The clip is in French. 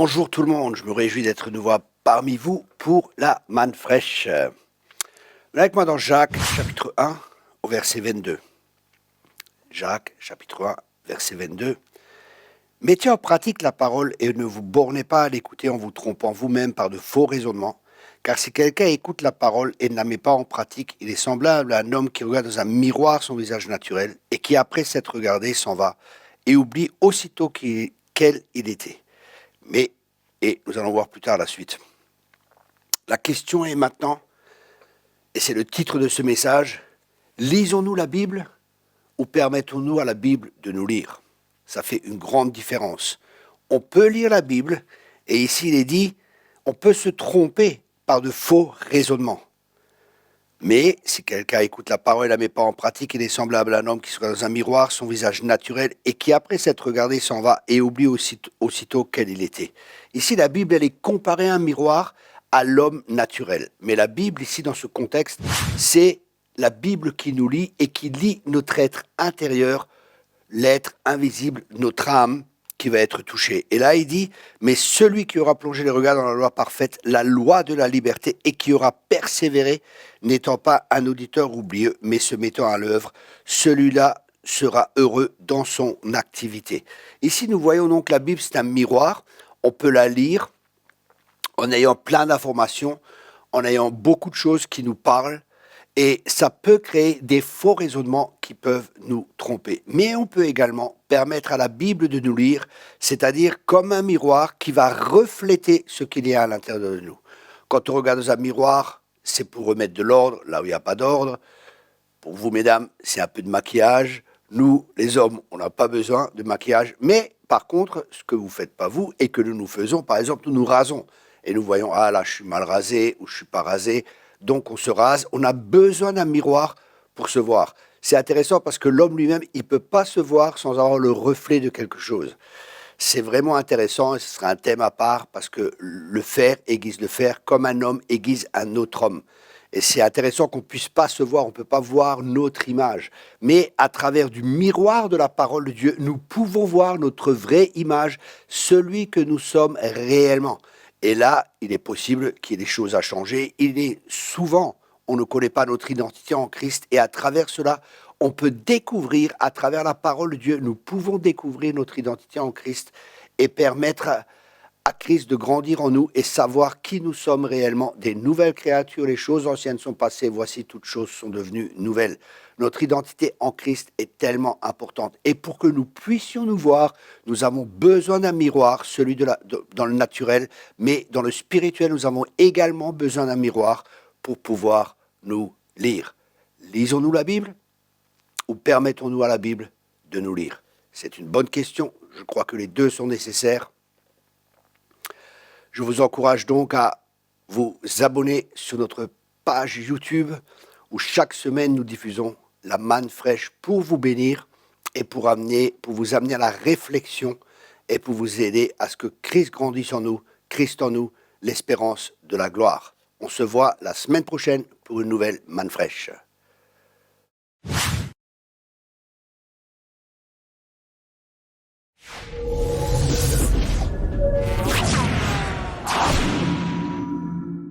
Bonjour tout le monde, je me réjouis d'être de nouveau parmi vous pour la manne fraîche. Venez avec moi dans Jacques chapitre 1 au verset 22. Jacques chapitre 1 verset 22. Mettez en pratique la parole et ne vous bornez pas à l'écouter en vous trompant vous-même par de faux raisonnements, car si quelqu'un écoute la parole et ne la met pas en pratique, il est semblable à un homme qui regarde dans un miroir son visage naturel et qui après s'être regardé s'en va et oublie aussitôt quel il était. Et nous allons voir plus tard la suite. La question est maintenant, et c'est le titre de ce message, lisons-nous la Bible ou permettons-nous à la Bible de nous lire? Ça fait une grande différence. On peut lire la Bible, et ici il est dit, on peut se tromper par de faux raisonnements. Mais si quelqu'un écoute la parole et ne la met pas en pratique, il est semblable à un homme qui se regarde dans un miroir, son visage naturel, et qui après s'être regardé s'en va et oublie aussitôt quel il était. Ici, la Bible, elle est comparée à un miroir à l'homme naturel. Mais la Bible, ici, dans ce contexte, c'est la Bible qui nous lit et qui lit notre être intérieur, l'être invisible, notre âme, qui va être touché. Et là, il dit, mais celui qui aura plongé les regards dans la loi parfaite, la loi de la liberté, et qui aura persévéré, n'étant pas un auditeur oublieux, mais se mettant à l'œuvre, celui-là sera heureux dans son activité. Ici, nous voyons donc la Bible, c'est un miroir. On peut la lire en ayant plein d'informations, en ayant beaucoup de choses qui nous parlent, et ça peut créer des faux raisonnements qui peuvent nous tromper. Mais on peut également permettre à la Bible de nous lire, c'est-à-dire comme un miroir qui va refléter ce qu'il y a à l'intérieur de nous. Quand on regarde dans un miroir, c'est pour remettre de l'ordre là où il n'y a pas d'ordre. Pour vous, mesdames, c'est un peu de maquillage. Nous, les hommes, on n'a pas besoin de maquillage. Mais par contre, ce que vous ne faites pas vous et que nous faisons, par exemple, nous nous rasons. Et nous voyons, ah là, je suis mal rasé ou je ne suis pas rasé. Donc on se rase, on a besoin d'un miroir pour se voir. C'est intéressant parce que l'homme lui-même, il ne peut pas se voir sans avoir le reflet de quelque chose. C'est vraiment intéressant et ce sera un thème à part parce que le fer aiguise le fer comme un homme aiguise un autre homme. Et c'est intéressant qu'on ne puisse pas se voir, on ne peut pas voir notre image. Mais à travers du miroir de la parole de Dieu, nous pouvons voir notre vraie image, celui que nous sommes réellement. Et là, il est possible qu'il y ait des choses à changer. Il est souvent, on ne connaît pas notre identité en Christ et à travers cela, on peut découvrir, à travers la parole de Dieu, nous pouvons découvrir notre identité en Christ et permettre à Christ de grandir en nous et savoir qui nous sommes réellement, des nouvelles créatures, les choses anciennes sont passées, voici toutes choses sont devenues nouvelles. Notre identité en Christ est tellement importante. Et pour que nous puissions nous voir, nous avons besoin d'un miroir, celui dans le naturel, mais dans le spirituel, nous avons également besoin d'un miroir pour pouvoir nous lire. Lisons-nous la Bible ou permettons-nous à la Bible de nous lire? C'est une bonne question. Je crois que les deux sont nécessaires. Je vous encourage donc à vous abonner sur notre page YouTube où chaque semaine nous diffusons la manne fraîche pour vous bénir et pour vous amener à la réflexion et pour vous aider à ce que Christ grandisse en nous, Christ en nous, l'espérance de la gloire. On se voit la semaine prochaine pour une nouvelle manne fraîche.